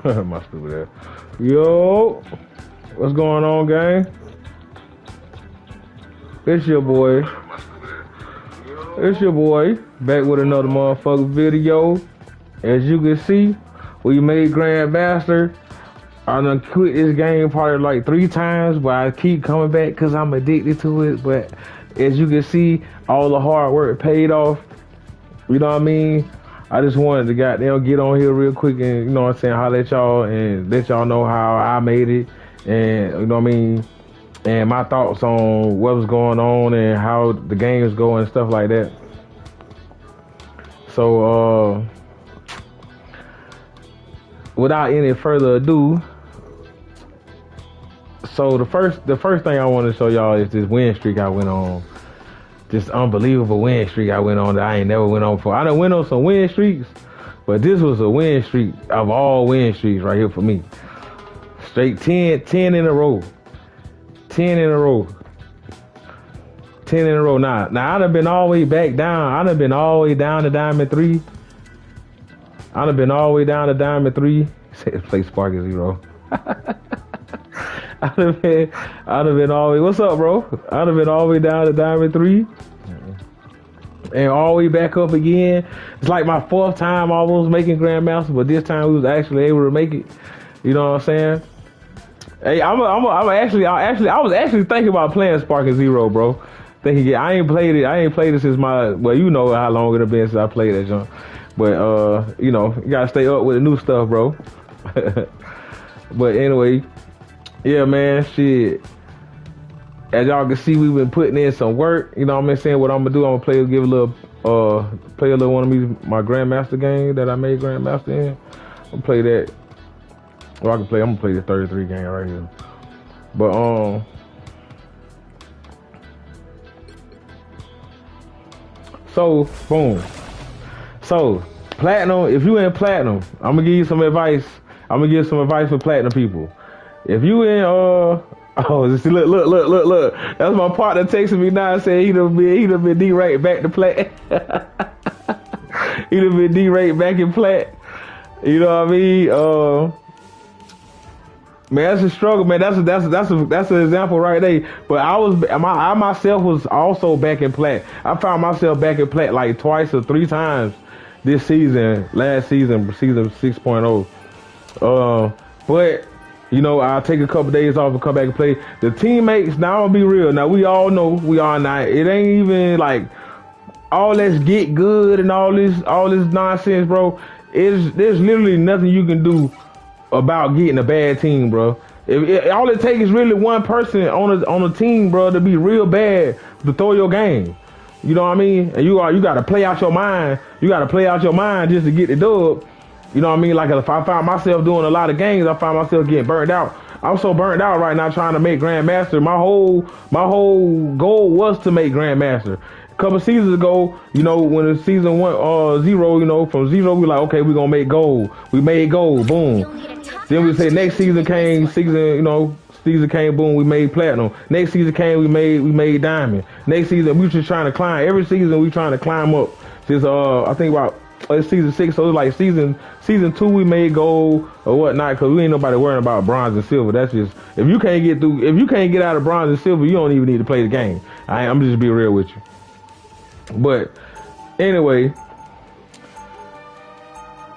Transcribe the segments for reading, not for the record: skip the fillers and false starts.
My stupid ass. Yo, what's going on, gang? It's your boy. It's your boy. Back with another motherfucking video. As you can see, we made Grandmaster. I done quit this game probably like 3 times, but I keep coming back because I'm addicted to it. But as you can see, all the hard work paid off. You know what I mean? I just wanted to goddamn get on here real quick and, you know what I'm saying, holler at y'all and let y'all know how I made it. And, you know what I mean? And my thoughts on what was going on and how the game is going and stuff like that. So, without any further ado, so the first thing I want to show y'all is this win streak I went on. This unbelievable win streak I went on that I ain't never went on before. I done went on some win streaks, but this was a win streak of all win streaks right here for me. Straight 10 in a row. 10 in a row. 10 in a row. Now I done been all the way back down. I done been all the way down to Diamond 3. I done been all the way down to Diamond 3. Play Sparky 0. I done been all the way. What's up, bro? I done been all the way down to Diamond 3. And all the way back up again. It's like my 4th time almost making Grandmaster, but this time we was actually able to make it. You know what I'm saying? Hey, I was actually thinking about playing Sparky 0, bro. Thinking, I ain't played it since well, you know how long it'll been since I played that junk. But you know, you gotta stay up with the new stuff, bro. But anyway, yeah, man, shit. As y'all can see, we've been putting in some work. You know what I'm saying? What I'm gonna do, I'm gonna play a little one of my Grandmaster game that I made Grandmaster in. I'm gonna play that. Well, I'm gonna play the 33 game right here. But so boom. So platinum, if you in platinum, I'm gonna give you some advice. I'm gonna give some advice for platinum people. If you in look. That's my partner texting me now saying he done been D-ranked back to plat. He done been D-ranked back in plat. You know what I mean? Man, that's a struggle, man. That's an example right there. But I myself was also back in plat. I found myself back in plat like twice or 3 times this season, last season 6.0. But you know, I'll take a couple days off and come back and play. The teammates, now I'm gonna be real. Now we all know we are not. It ain't even like all let's get good and all this nonsense, bro. There's literally nothing you can do about getting a bad team, bro. All it takes is really one person on a team, bro, to be real bad to throw your game. You know what I mean? And you got to play out your mind. You got to play out your mind just to get the dub. You know what I mean? Like if I found myself doing a lot of games, I found myself getting burned out. I'm so burned out right now trying to make Grandmaster. My whole goal was to make Grandmaster. A couple seasons ago, you know, when the season 0, you know, from 0 we like, okay, we're gonna make gold. We made gold, boom. Then we say next season came, season came, boom, we made platinum. Next season came, we made diamond. Next season we just trying to climb. Every season we trying to climb up. Since I think about season 6, so it's like season 2 we made gold or whatnot, because we ain't nobody worrying about bronze and silver. That's just, if you can't get out of bronze and silver, you don't even need to play the game. I'm just be real with you. But anyway,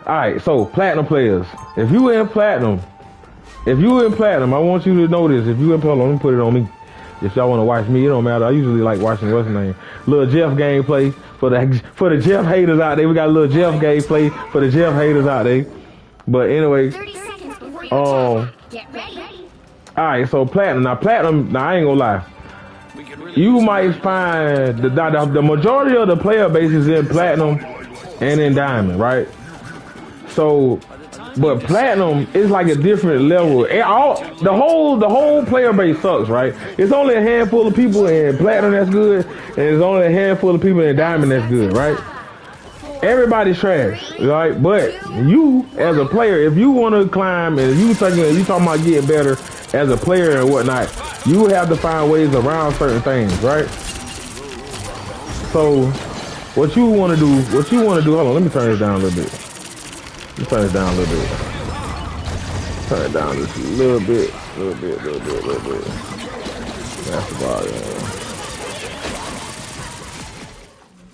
alright, so platinum players, if you in platinum, I want you to know this. If you in platinum, let me put it on me. If y'all want to watch me, it don't matter. I usually like watching what's his name, little Jeff gameplay for the Jeff haters out there. We got a little Jeff gameplay for the Jeff haters out there. But anyway, all right. So platinum. Now I ain't gonna lie. You might find the majority of the player base is in platinum and in diamond, right? So. But platinum is like a different level. The whole player base sucks, right? It's only a handful of people in platinum that's good, and there's only a handful of people in diamond that's good, right? Everybody's trash, right? But you, as a player, if you want to climb and you talking about getting better as a player and whatnot, you have to find ways around certain things, right? So, what you want to do? Hold on, let me turn this down a little bit. Turn it down a little bit. Turn it down just a little bit, little bit. That's about it.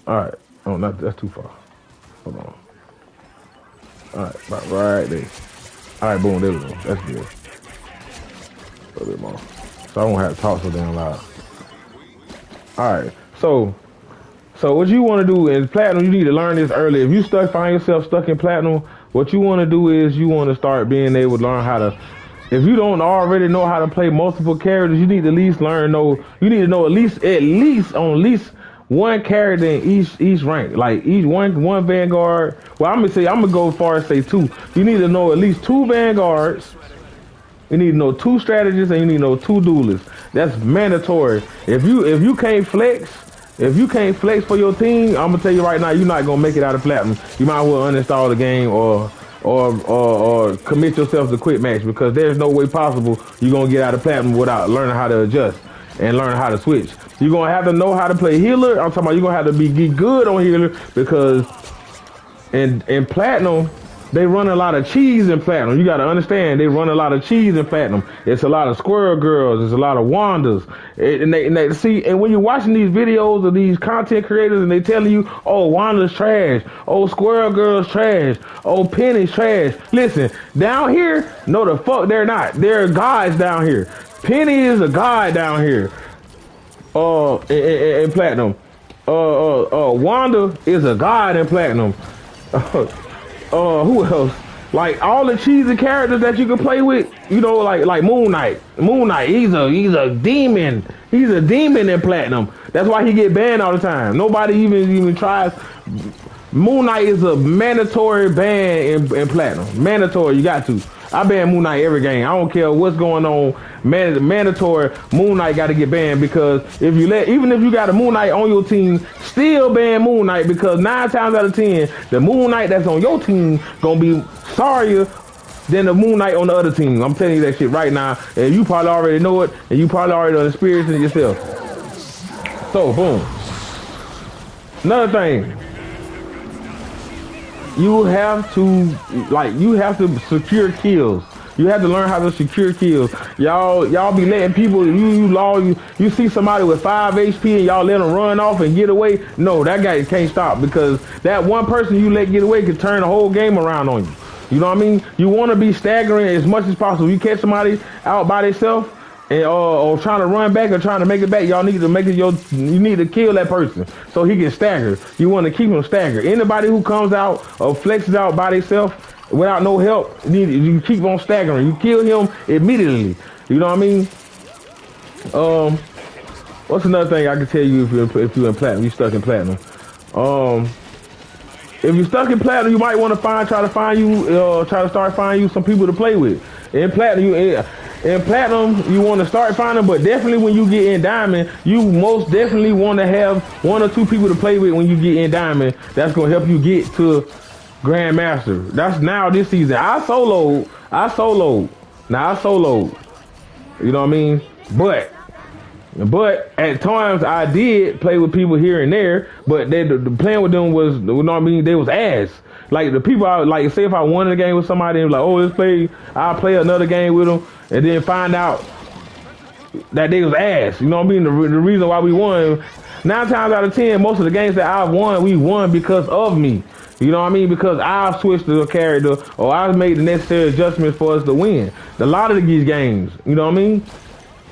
All right. Oh, that's too far. Hold on. All right, about right there. All right, boom, there we go. That's good. A little bit more. So I won't have to talk so damn loud. All right. So what you want to do in platinum, you need to learn this early. If you find yourself stuck in platinum, what you want to do is you want to start being able to learn how to. If you don't already know how to play multiple characters, you need to at least You need to know at least one character in each rank. Like each one Vanguard. Well, I'm gonna go as far as say two. You need to know at least two Vanguards. You need to know two strategists, and you need to know two duelists. That's mandatory. If you can't flex. If you can't flex for your team, I'm gonna tell you right now, you're not gonna make it out of platinum. You might as well uninstall the game or commit yourself to quit match, because there's no way possible you're gonna get out of platinum without learning how to adjust and learn how to switch. You're gonna have to know how to play healer. I'm talking about you're gonna have to get good on healer, because in platinum, they run a lot of cheese in platinum. You got to understand, they run a lot of cheese in platinum. It's a lot of squirrel girls. It's a lot of Wandas. And they see, and when you're watching these videos of these content creators and they telling you, oh, Wanda's trash. Oh, squirrel girl's trash. Oh, Penny's trash. Listen, down here, no the fuck they're not. They're guys down here. Penny is a guy down here. In platinum. Wanda is a god in platinum. Who else? Like all the cheesy characters that you can play with, you know, like Moon Knight. Moon Knight, he's a demon. He's a demon in platinum. That's why he get banned all the time. Nobody even tries. Moon Knight is a mandatory ban in platinum. Mandatory, you got to. I ban Moon Knight every game. I don't care what's going on. Mandatory, Moon Knight got to get banned, because even if you got a Moon Knight on your team, still ban Moon Knight, because 9 times out of 10, the Moon Knight that's on your team gonna be sorrier than the Moon Knight on the other team. I'm telling you that shit right now, and you probably already know it, and you probably already experienced it yourself. So, boom. Another thing. You have to secure kills. You have to learn how to secure kills. Y'all be letting people, you see somebody with 5 HP and y'all let them run off and get away. No, that guy can't stop, because that one person you let get away can turn the whole game around on you. You know what I mean? You want to be staggering as much as possible. You catch somebody out by themselves, and or trying to run back or trying to make it back, y'all need to make it you need to kill that person so he can stagger. You want to keep him staggered. Anybody who comes out or flexes out by themselves without no help, you keep on staggering. You kill him immediately. You know what I mean? What's another thing I can tell you if you're in platinum? You stuck in platinum. If you're stuck in platinum, you might want to try to start finding you some people to play with. In platinum, you want to start finding, but definitely when you get in diamond, you most definitely want to have 1 or 2 people to play with when you get in diamond. That's going to help you get to Grandmaster. That's now this season. I soloed. Now I soloed. You know what I mean? But at times I did play with people here and there, but the playing with them was, you know what I mean, they was ass. Like the people, like say if I won a game with somebody and like, oh, I'll play another game with them, and then find out that they was ass. You know what I mean? The reason why we won, 9 times out of 10, most of the games that I've won, we won because of me. You know what I mean? Because I've switched to a character, or I've made the necessary adjustments for us to win. A lot of these games, you know what I mean?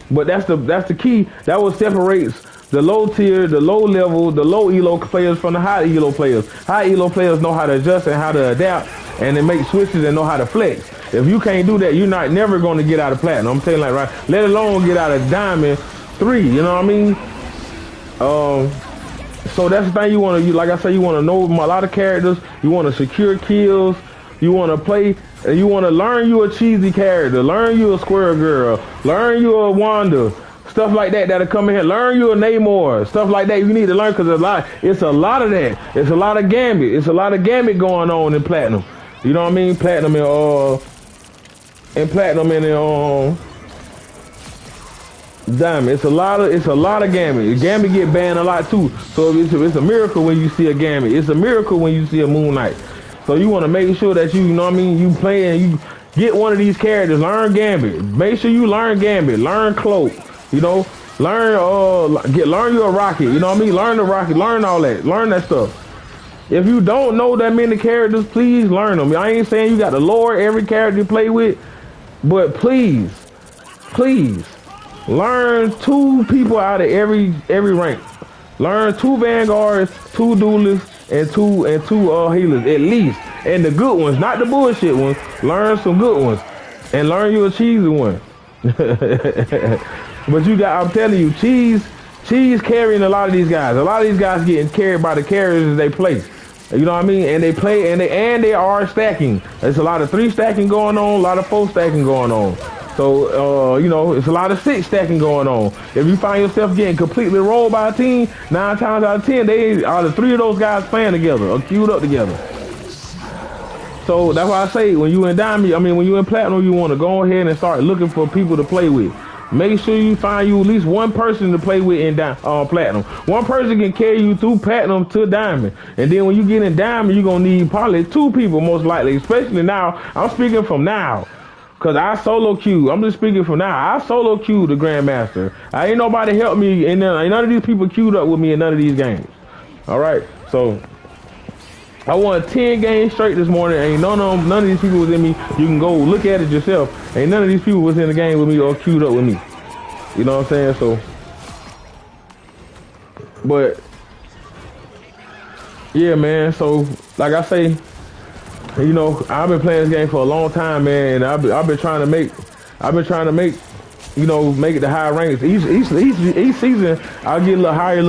But that's the key. That what separates the low tier, the low level, the low elo players from the high elo players. High elo players know how to adjust and how to adapt, and they make switches and know how to flex. If you can't do that, you're never going to get out of platinum. I'm telling you, like, right, let alone get out of diamond 3. You know what I mean? So that's the thing you want to, like I said, you want to know a lot of characters. You want to secure kills. You want to play, and you want to learn you a cheesy character. Learn you a squirrel girl. Learn you a Wanda. Stuff like that that'll come in here. Learn you a Namor. Stuff like that you need to learn, because it's a lot of that. It's a lot of gambit. It's a lot of gambit going on in platinum. You know what I mean? Platinum and diamond. It's a lot of gambit. Gambit get banned a lot too. So it's a miracle when you see a gambit. It's a miracle when you see a Moon Knight. So you want to make sure that you know what I mean, you playing, get one of these characters. Learn Gambit. Make sure you learn Gambit. Learn Cloak. You know, learn your Rocket. You know what I mean? Learn the Rocket. Learn all that. Learn that stuff. If you don't know that many characters, please learn them. I ain't saying you got to lore every character you play with, but please learn 2 people out of every rank. Learn 2 vanguards, 2 duelists, and two healers at least. And the good ones, not the bullshit ones. Learn some good ones, and learn you a cheesy one. But I'm telling you, cheese carrying a lot of these guys. A lot of these guys getting carried by the characters they play. You know what I mean? And they play, and they are stacking. There's a lot of 3 stacking going on, a lot of 4 stacking going on. So, you know, it's a lot of 6 stacking going on. If you find yourself getting completely rolled by a team, 9 times out of 10, they are the 3 of those guys playing together or queued up together. So that's why I say when you in Diamond, when you in Platinum, you want to go ahead and start looking for people to play with. Make sure you find you at least one person to play with in Platinum. One person can carry you through Platinum to Diamond. And then when you get in Diamond, you're going to need probably 2 people most likely, especially now. I'm speaking from now. Because I solo queue. I'm just speaking from now. I solo queue the Grandmaster. I ain't nobody help me. And none of these people queued up with me in none of these games. All right. So I won 10 games straight this morning. Ain't none of these people was in me. You can go look at it yourself. Ain't none of these people was in the game with me or queued up with me. You know what I'm saying? So, but yeah, man. So like I say, you know, I've been playing this game for a long time, man. And I've been trying to make, you know, make it to high ranks. Each season, I'll get a little higher.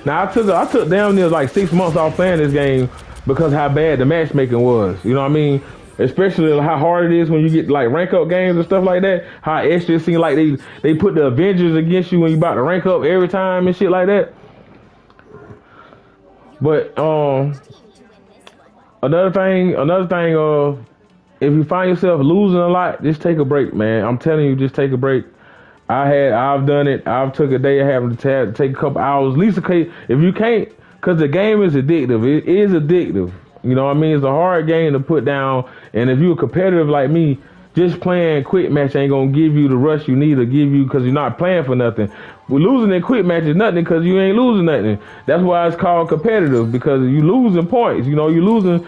Now I took down there like 6 months off playing this game because how bad the matchmaking was. You know what I mean? Especially how hard it is when you get like rank up games and stuff like that. How extra it seems like they put the Avengers against you when you about to rank up every time and shit like that. But another thing, if you find yourself losing a lot, just take a break, man. I'm telling you, just take a break. I've done it. I've took a day of having to take a couple hours. At least if you can't, because the game is addictive. It is addictive. You know what I mean? It's a hard game to put down. And if you're competitive like me, just playing quick match ain't going to give you the rush you need to give you because you're not playing for nothing. We're losing in quick match is nothing because you ain't losing nothing. That's why it's called competitive, because you losing points. You know, you're losing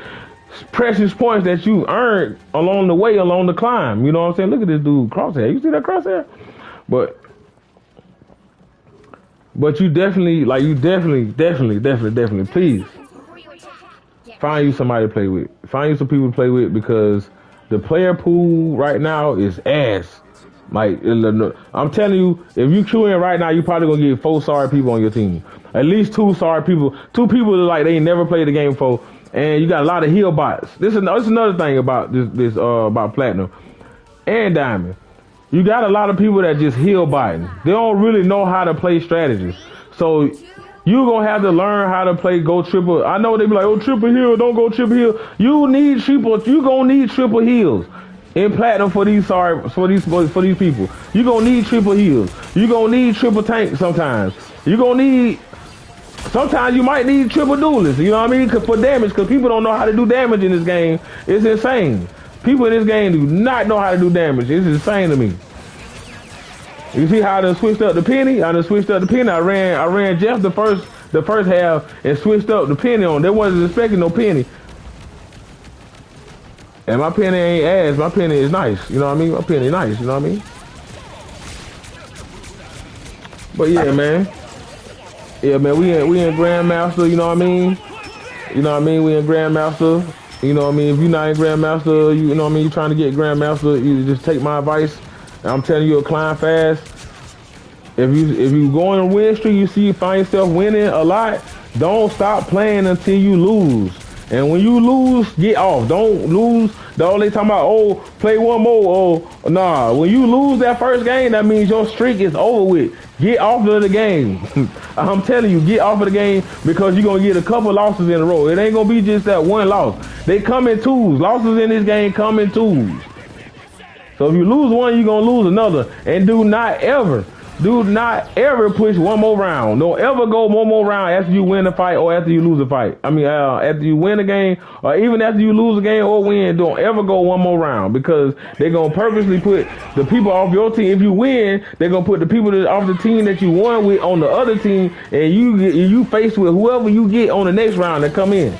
precious points that you earned along the way, along the climb. You know what I'm saying? Look at this dude, Crosshair. You see that Crosshair? But you definitely, please find you somebody to play with. Find you some people to play with, because the player pool right now is ass. Like, I'm telling you, if you queuing right now, you probably gonna get 4 sorry people on your team. At least 2 sorry people. 2 people that like they ain't never played the game before, and you got a lot of heal bots. This is another thing about this about Platinum and Diamond. You got a lot of people that just heal botting. They don't really know how to play strategies. So you gonna have to learn how to play go triple. I know they be like, oh, triple heal, don't go triple heal. You gonna need triple heals in Platinum for these people. You gonna need triple heals. You gonna need triple tank sometimes. Sometimes you might need triple duelists. You know what I mean? For damage, because people don't know how to do damage in this game. It's insane. People in this game do not know how to do damage. It's insane to me. You see how I done switched up the penny? I ran Jeff the first half and switched up the penny on. They wasn't expecting no penny. And my penny ain't ass. My penny is nice. You know what I mean? My penny is nice. You know what I mean? But yeah, man. Yeah, man. We in Grandmaster. You know what I mean? We in Grandmaster. You know what I mean? If you're not in Grandmaster, you know what I mean? You're trying to get Grandmaster, you just take my advice. I'm telling you, climb fast. If you go on a win streak, you find yourself winning a lot, don't stop playing until you lose. And when you lose, get off. Don't lose. All they talking about, oh, play one more. Oh, nah. When you lose that first game, that means your streak is over with. Get off of the game. I'm telling you, get off of the game, because you're going to get a couple losses in a row. It ain't going to be just that one loss. They come in twos. Losses in this game come in twos. So if you lose one, you're going to lose another. And do not ever, Do not ever push one more round. Don't ever go one more round after you win a fight or after you lose a fight. I mean, after you win a game or even after you lose a game or win, don't ever go one more round because they're going to purposely put the people off your team. If you win, they're going to put the people off the team that you won with on the other team, and you face with whoever you get on the next round that come in.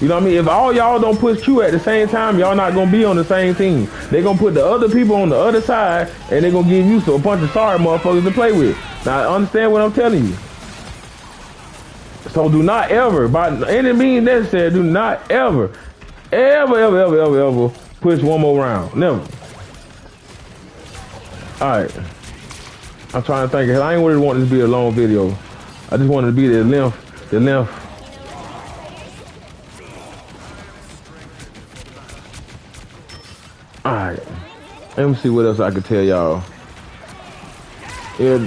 You know what I mean? If all y'all don't push Q at the same time, y'all not going to be on the same team. They're going to put the other people on the other side, and they're going to give you a bunch of sorry motherfuckers to play with. Now, understand what I'm telling you. So do not ever, by any means necessary, do not ever push one more round. Never. All right. I'm trying to think. I ain't really want this to be a long video. I just wanted to be the length. Alright, let me see what else I could tell y'all. And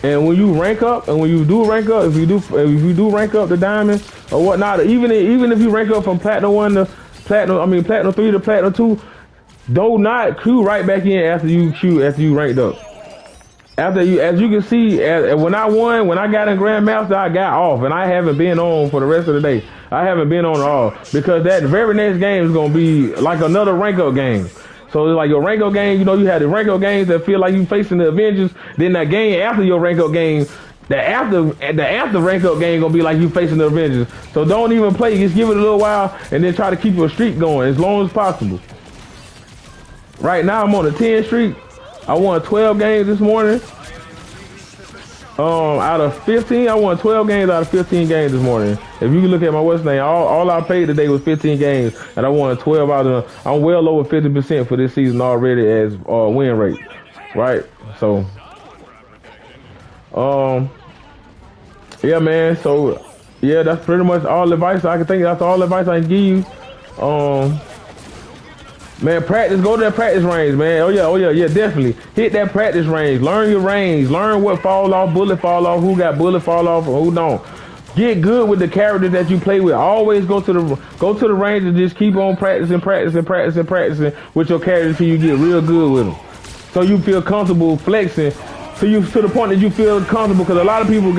when you rank up, and when you do rank up, if you do rank up the diamond or whatnot, even if you rank up from platinum 1 to platinum 3 to platinum 2, do not queue right back in after you ranked up. As you can see, when I got in Grandmaster, I got off, and I haven't been on for the rest of the day. I haven't been on at all because that very next game is gonna be like another rank up game. So it's like your rank up game, you know, you had the rank up games that feel like you facing the Avengers. Then that game after your rank up game, the after rank up game gonna be like you facing the Avengers. So don't even play, just give it a little while and then try to keep your streak going as long as possible. Right now I'm on a 10 streak. I won 12 games this morning. Out of 15, I won 12 games out of 15 games this morning. If you look at my what's name, all I paid today was 15 games, and I won 12 out of them. I'm well over 50% for this season already as win rate, right? So, yeah, man. So, yeah, that's pretty much all the advice I can think. That's all the advice I can give you. Man, practice. Go to that practice range, man. Oh yeah, definitely. Hit that practice range. Learn your range. Learn what fall off, bullet fall off, who got bullet fall off, and who don't. Get good with the characters that you play with. Always go to the range and just keep on practicing with your characters till you get real good with them. So you feel comfortable flexing. To the point that you feel comfortable, because a lot of people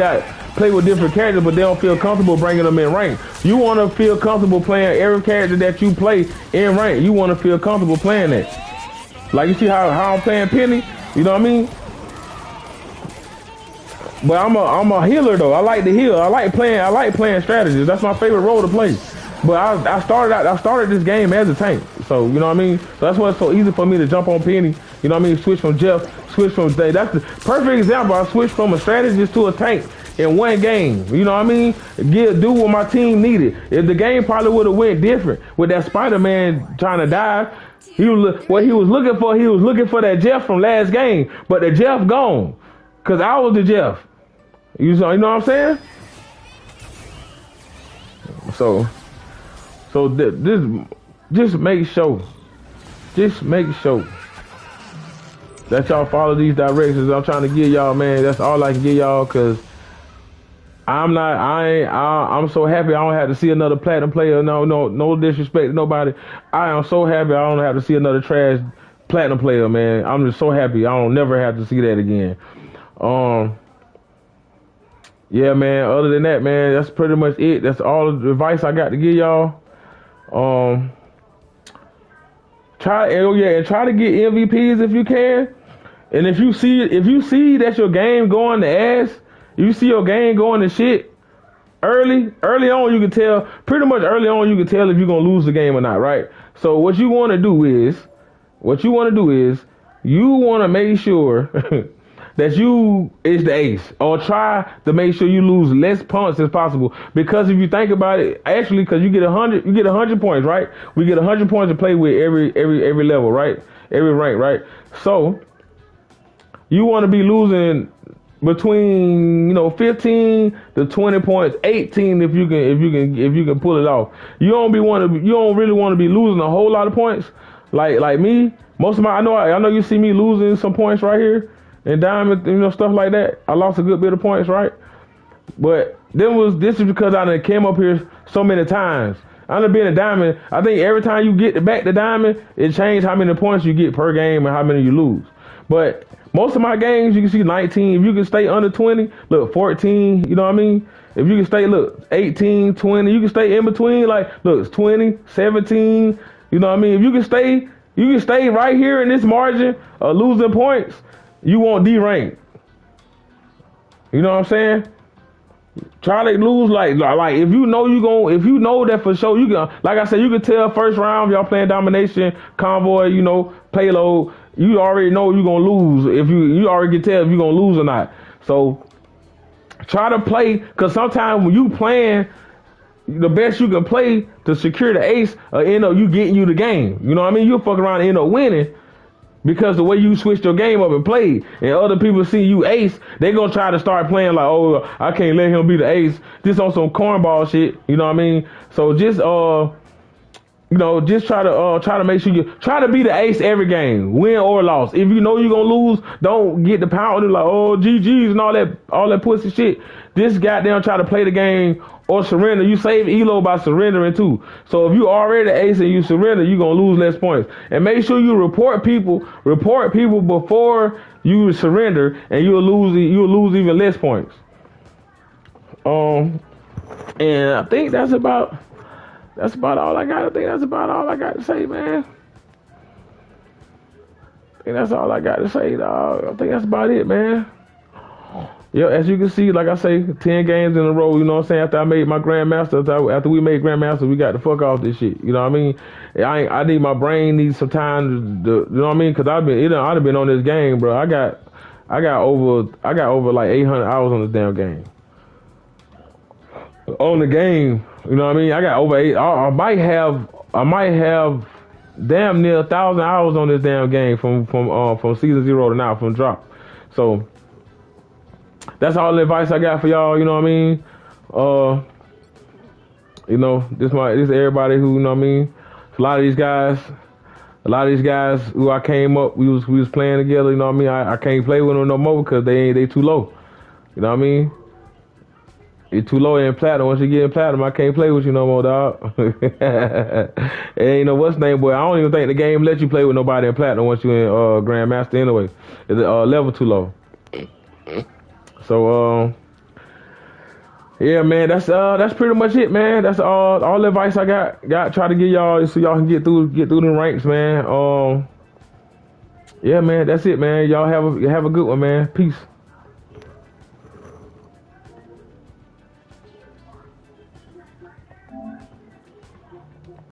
play with different characters, but they don't feel comfortable bringing them in rank. You want to feel comfortable playing every character that you play in rank. You want to feel comfortable playing that. Like you see how I'm playing Penny, you know what I mean? But I'm a healer though. I like to heal. I like playing strategies. That's my favorite role to play. But I started this game as a tank. So you know what I mean? So that's why it's so easy for me to jump on Penny. You know what I mean? Switch from Jeff, that's the perfect example. I switched from a strategist to a tank in one game. You know what I mean? Do what my team needed. If the game probably would have went different with that Spider-Man trying to dive, what he was looking for that Jeff from last game, but the Jeff gone. Cause I was the Jeff. You know what I'm saying? So this just make sure that y'all follow these directions I'm trying to give y'all, man. That's all I can give y'all, cause I'm so happy I don't have to see another platinum player. No disrespect to nobody. I am so happy I don't have to see another trash platinum player, man. I'm just so happy I don't never have to see that again. Yeah, man. Other than that, man, that's pretty much it. That's all the advice I got to give y'all. Try to get MVPs if you can. And if you see that your game going to ass, you see your game going to shit early on, you can tell pretty much early on, you can tell if you're going to lose the game or not, right? So what you want to do is you want to make sure that you is the ace, or try to make sure you lose less punts as possible. Because if you think about it, actually, because you get 100 points, right? We get 100 points to play with every level, right? Every rank, right? So you want to be losing between 15 to 20 points, 18 if you can pull it off. You don't really want to be losing a whole lot of points like me. Most of I know you see me losing some points right here in diamond, stuff like that. I lost a good bit of points, right? But this is because I done came up here so many times. I done been a diamond. I think every time you get back to diamond, it changed how many points you get per game and how many you lose. But most of my games, you can see 19. If you can stay under 20, look, 14, you know what I mean? If you can stay, look, 18, 20, you can stay in between, like, look, it's 20, 17, you know what I mean? If you can stay right here in this margin of losing points, you won't D-rank. You know what I'm saying? Try to lose like if you know that for sure, you can, like I said, you can tell first round y'all playing domination, convoy, you know, payload, you already know you're gonna lose. If you already can tell if you're gonna lose or not. So try to play, cause sometimes when you playing the best you can play to secure the ace, end up you getting you the game. You know what I mean? You'll fuck around and end up winning. Because the way you switched your game up and played, and other people see you ace, they gonna try to start playing like, oh, I can't let him be the ace. Just on some cornball shit, you know what I mean? So just you know, just try to make sure you try to be the ace every game, win or loss. If you know you're gonna lose, don't get the pounding like, oh, GG's and all that pussy shit. Just goddamn try to play the game or surrender. You save elo by surrendering too. So if you already the ace and you surrender, you're gonna lose less points. And make sure you report people before you surrender, and you'll lose even less points. And I think that's about all I got. I think that's about all I got to say, man. I think that's all I got to say, dog. I think that's about it, man. Yeah, as you can see, like I say, 10 games in a row, you know what I'm saying? After I made my Grandmaster, after we made Grandmaster, we got to fuck off this shit. You know what I mean? I need my brain needs some time to you know what I mean? Cause I've been on this game, bro. I got over like 800 hours on this damn game. On the game, you know what I mean? I got over 8. I might have damn near 1,000 hours on this damn game from season 0 to now, from drop. So that's all the advice I got for y'all. You know what I mean? You know, this everybody who, you know what I mean? A lot of these guys who I came up, we was playing together. You know what I mean? I can't play with them no more because they too low. You know what I mean? You're too low in platinum. Once you get in platinum, I can't play with you no more, dog. It ain't no what's name, boy. I don't even think the game lets you play with nobody in platinum once you in Grandmaster anyway. It's level too low. So yeah, man, that's pretty much it, man. That's all the advice I got. Try to give y'all so y'all can get through the ranks, man. Yeah, man, that's it, man. Y'all have a good one, man. Peace.